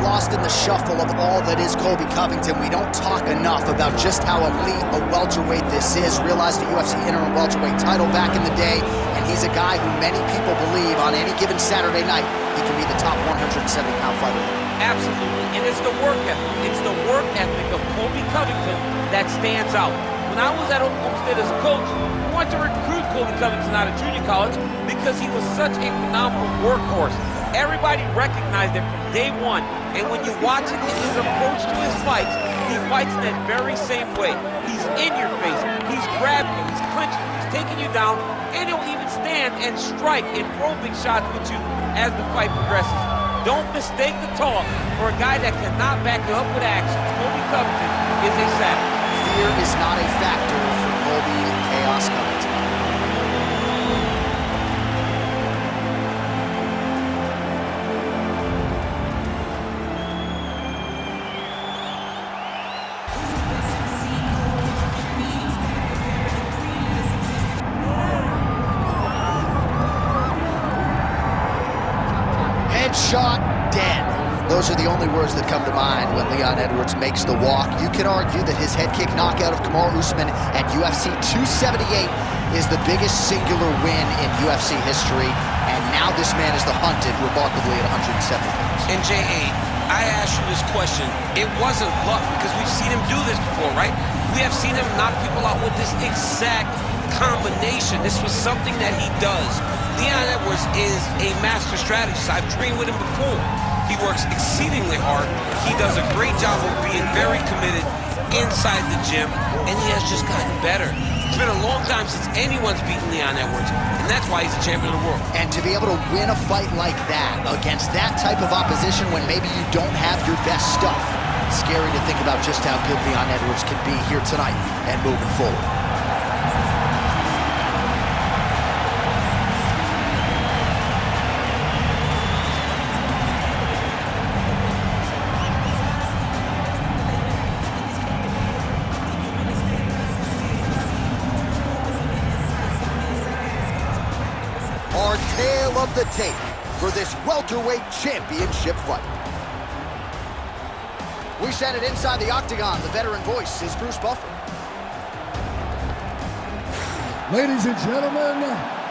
lost in the shuffle of all that is Colby Covington. We don't talk enough about just how elite a welterweight this is. Realized the UFC interim welterweight title back in the day, and he's a guy who many people believe on any given Saturday night he can be the top 170-pound fighter. Absolutely, and it's the work ethic. It's the work ethic of Colby Covington that stands out. When I was at Oklahoma State as a coach, we wanted to recruit Colby Covington out of junior college because he was such a phenomenal workhorse. Everybody recognized it from day one, and when you watch it in his approach to his fights, he fights in that very same way. He's in your face, he's grabbing you, he's clinching you, he's taking you down, and he'll even stand and strike and throw big shots with you as the fight progresses. Don't mistake the talk for a guy that cannot back you up with actions. Colby Covington is a savage. Fear is not a factor for Colby Chaos Covington. Headshot dead. Those are the only words that come to mind when Leon Edwards makes the walk. You can argue that his head kick knockout of Kamaru Usman at UFC 278 is the biggest singular win in UFC history, and now this man is the hunted, remarkably, at 170 pounds. And J.A., I asked you this question. It wasn't luck, because we've seen him do this before, right? We have seen him knock people out with this exact combination. This was something that he does. Leon Edwards is a master strategist. I've trained with him before. He works exceedingly hard. He does a great job of being very committed inside the gym, and he has just gotten better. It's been a long time since anyone's beaten Leon Edwards, and that's why he's a champion of the world. And to be able to win a fight like that against that type of opposition when maybe you don't have your best stuff, scary to think about just how good Leon Edwards can be here tonight and moving forward. Our tale of the tape for this welterweight championship fight. We send it inside the octagon. The veteran voice is Bruce Buffer. Ladies and gentlemen,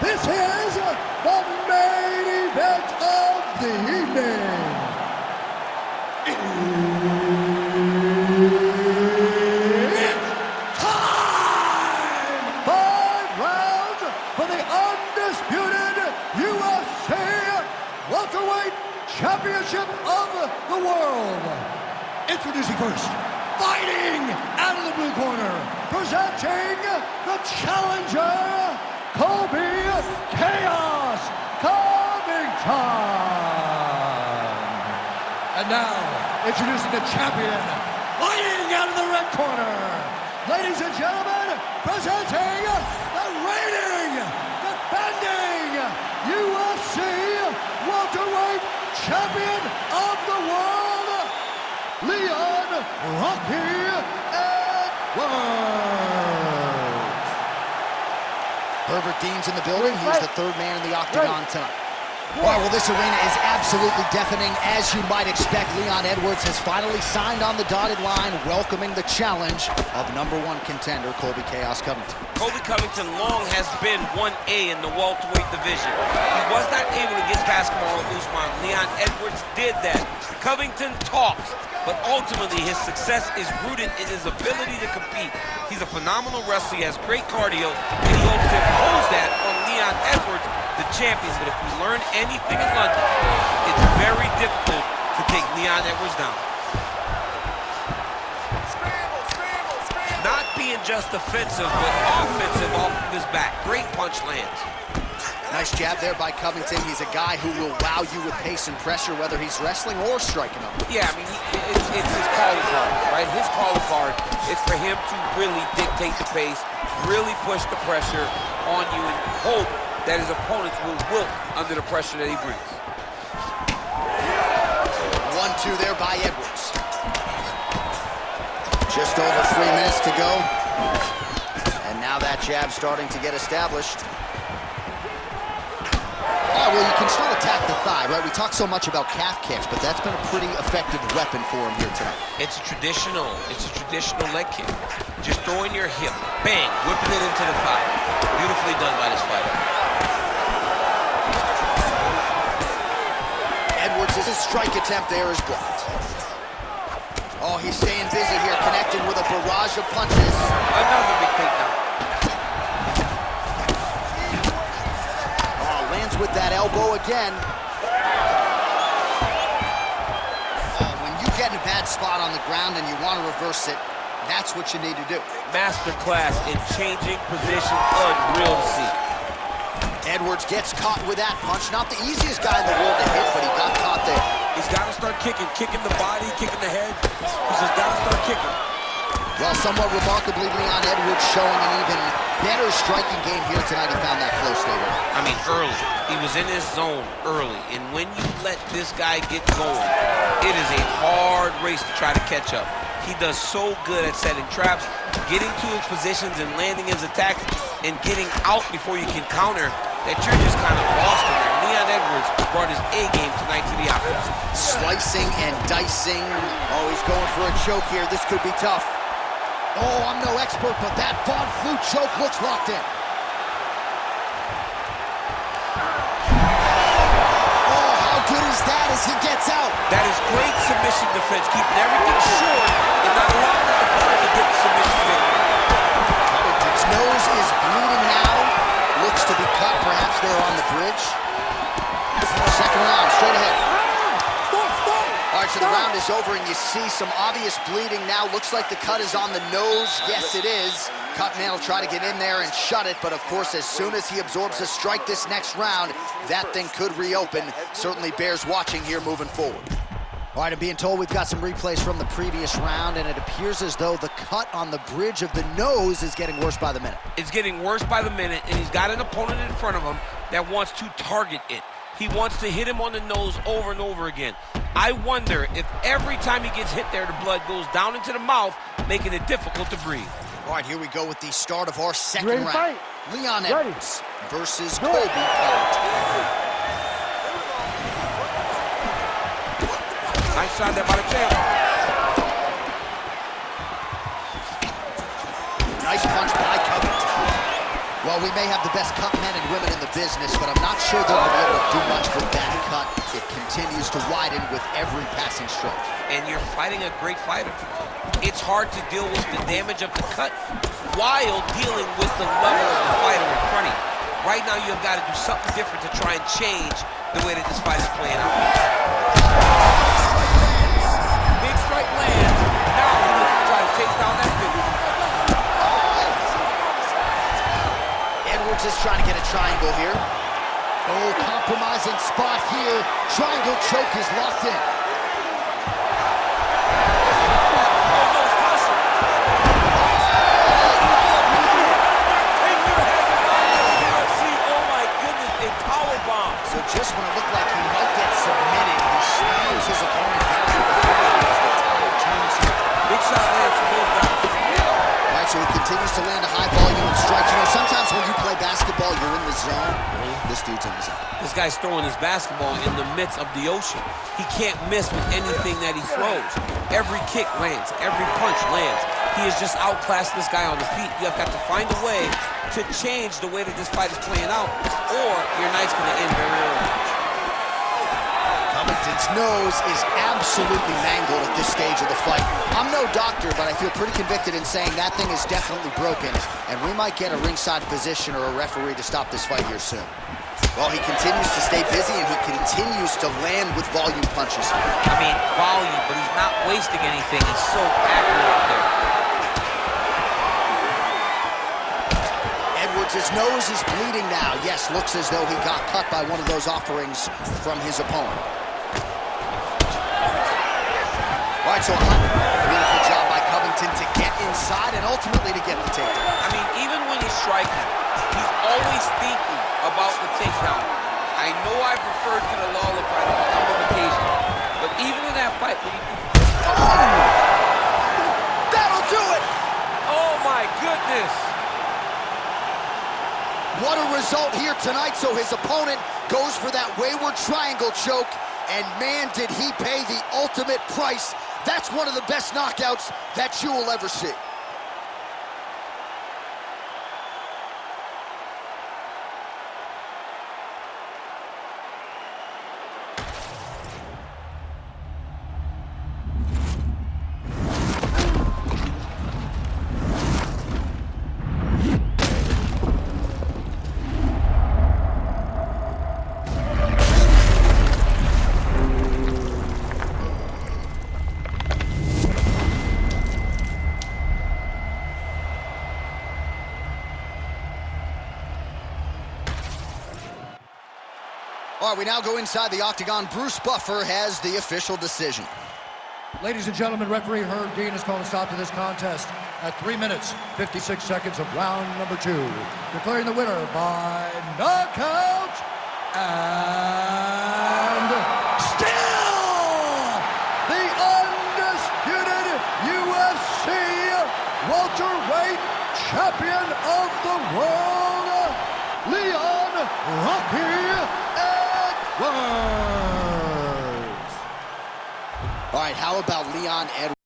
this is the main event of the evening. It's time! 5 rounds for the undisputed UFC welterweight championship of the world. Introducing first, fighting out of the blue corner, presenting the challenger, Colby Chaos Covington. And now, introducing the champion, fighting out of the red corner, ladies and gentlemen, presenting the reigning, defending UFC welterweight champion of the world, Leon Rocky Edwards. Herbert Dean's in the building. He's the third man in the octagon tonight. Wow, well, this arena is absolutely deafening. As you might expect, Leon Edwards has finally signed on the dotted line, welcoming the challenge of #1 contender, Colby Chaos Covington. Colby Covington long has been 1A in the welterweight division. He was not able to get past Kamaru Usman. Leon Edwards did that. Covington talks, but ultimately his success is rooted in his ability to compete. He's a phenomenal wrestler. He has great cardio, and he hopes to impose that on Leon Edwards, the champion. But if we learn anything in London, it's very difficult to take Leon Edwards down. Not being just defensive, but offensive off of his back. Great punch lands. Nice jab there by Covington. He's a guy who will wow you with pace and pressure, whether he's wrestling or striking up. Yeah, I mean, it's his calling card, right? His calling card is for him to really dictate the pace, really push the pressure on you, and hope that his opponents will wilt under the pressure that he brings. 1-2 there by Edwards. Just over 3 minutes to go. And now that jab starting to get established. Oh, well, you can still attack the thigh, right? We talk so much about calf kicks, but that's been a pretty effective weapon for him here tonight. It's a traditional leg kick. Just throwing your hip, bang, whipping it into the thigh. Beautifully done by this fighter. Edwards' strike attempt there is blocked. Oh, he's staying busy here, connecting with a barrage of punches. Another big takedown. Lands with that elbow again. Oh, when you get in a bad spot on the ground and you want to reverse it, that's what you need to do. Masterclass in changing position, unreal to see. Edwards gets caught with that punch. Not the easiest guy in the world to hit, but he got caught there. He's got to start kicking the body, kicking the head. He's just got to start kicking. Well, somewhat remarkably, Leon Edwards showing an even better striking game here tonight. He found that flow state. I mean, early. He was in his zone early. And when you let this guy get going, it is a hard race to try to catch up. He does so good at setting traps, getting to his positions and landing his attacks, and getting out before you can counter that you're just kind of lost in there. Leon Edwards brought his A game tonight to the octagon. Slicing and dicing. Oh, he's going for a choke here. This could be tough. Oh, I'm no expert, but that Von Flue choke looks locked in. Oh, how good is that as he gets out? That is great submission defense, keeping everything short and not allowing the opponent to get the submission victory. Covington's nose is bleeding now. Looks to be cut, perhaps there on the bridge. Second round, straight ahead. All right, so the round is over, and you see some obvious bleeding now. Looks like the cut is on the nose. Yes, it is. Cutman will try to get in there and shut it, but of course, as soon as he absorbs a strike this next round, that thing could reopen. Certainly bears watching here moving forward. All right, I'm being told we've got some replays from the previous round, and it appears as though the cut on the bridge of the nose is getting worse by the minute. It's getting worse by the minute, and he's got an opponent in front of him that wants to target it. He wants to hit him on the nose over and over again. I wonder if every time he gets hit there, the blood goes down into the mouth, making it difficult to breathe. All right, here we go with the start of our second round. Leon Edwards versus Colby Covington. Nice shot there by the champ. Nice punch by Covington. Well, we may have the best cut men and women in the business, but I'm not sure they'll be able to do much with that cut. It continues to widen with every passing stroke. And you're fighting a great fighter. It's hard to deal with the damage of the cut while dealing with the level of the fighter in front of you. Right now, you've got to do something different to try and change the way that this fight is playing out. Big strike lands. Now he looks to try to chase down that finish. Edwards is trying to get a triangle here. Oh, compromising spot here. Triangle choke is locked in. So just when it looked like he might get submitted, he slams his opponent down to the floor as the tide turns here. Big shot lands from both guys. All right, so he continues to land a high volume of strikes. You know, sometimes when you play basketball, you're in the zone. This dude's in the zone. This guy's throwing his basketball in the midst of the ocean. He can't miss with anything that he throws. Every kick lands. Every punch lands. He is just outclassing this guy on the feet. You have got to find a way to change the way that this fight is playing out, or your night's going to end very early. Covington's nose is absolutely mangled at this stage of the fight. I'm no doctor, but I feel pretty convicted in saying that thing is definitely broken, and we might get a ringside physician or a referee to stop this fight here soon. Well, he continues to stay busy, and he continues to land with volume punches. I mean, volume, but he's not wasting anything. He's so accurate out there. His nose is bleeding now. Yes, looks as though he got cut by one of those offerings from his opponent. All right, so a beautiful job by Covington to get inside and ultimately to get the takedown. I mean, even when he's striking, he's always thinking about the takedown. I know I referred to the Lawler fight on a number of occasions, but even in that fight, when he... That'll do it! Oh, my goodness. What a result here tonight. So his opponent goes for that wayward triangle choke, and man, did he pay the ultimate price. That's one of the best knockouts that you will ever see. All right, we now go inside the octagon. Bruce Buffer has the official decision. Ladies and gentlemen, referee Herb Dean has called a stop to this contest at 3 minutes, 56 seconds of round number 2. Declaring the winner by knockout and still the undisputed UFC welterweight champion of the world, Leon Rocky Edwards. All right, how about Leon Edwards?